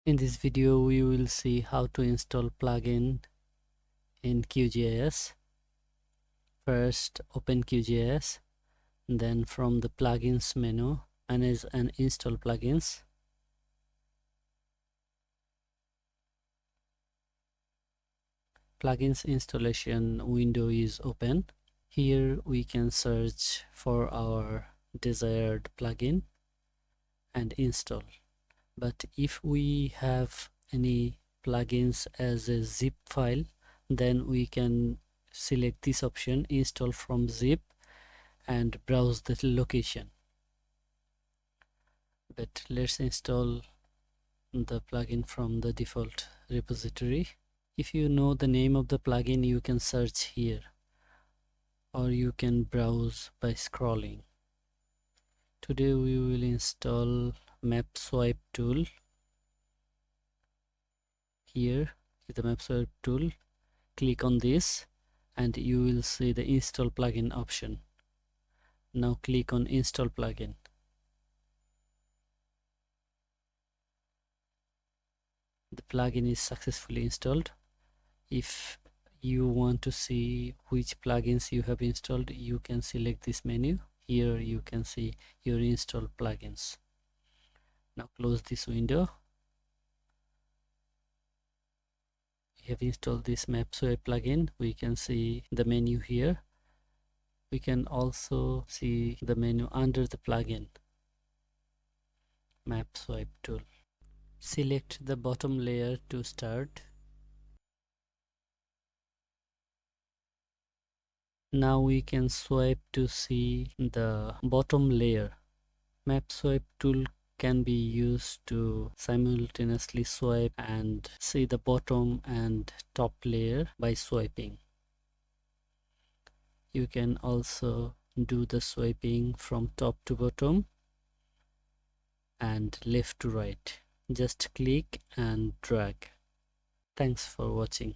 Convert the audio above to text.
In this video we will see how to install plugin in QGIS. First open QGIS, then from the plugins menu manage and install plugins. Plugins installation window is open. Here we can search for our desired plugin and install. But if we have any plugins as a zip file, then we can select this option, install from zip, and browse the location. But let's install the plugin from the default repository. If you know the name of the plugin, you can search here, or you can browse by scrolling. Today we will install map swipe tool. Here is the map swipe tool. Click on this and you will see the install plugin option. Now click on install plugin. The plugin is successfully installed. If you want to see which plugins you have installed, you can select this menu. Here you can see your installed plugins. Now close this window. We have installed this map swipe plugin. We can see the menu here. We can also see the menu under the plugin, map swipe tool. Select the bottom layer to start. Now we can swipe to see the bottom layer. Map swipe tool can be used to simultaneously swipe and see the bottom and top layer by swiping. You can also do the swiping from top to bottom and left to right. Just click and drag. Thanks for watching.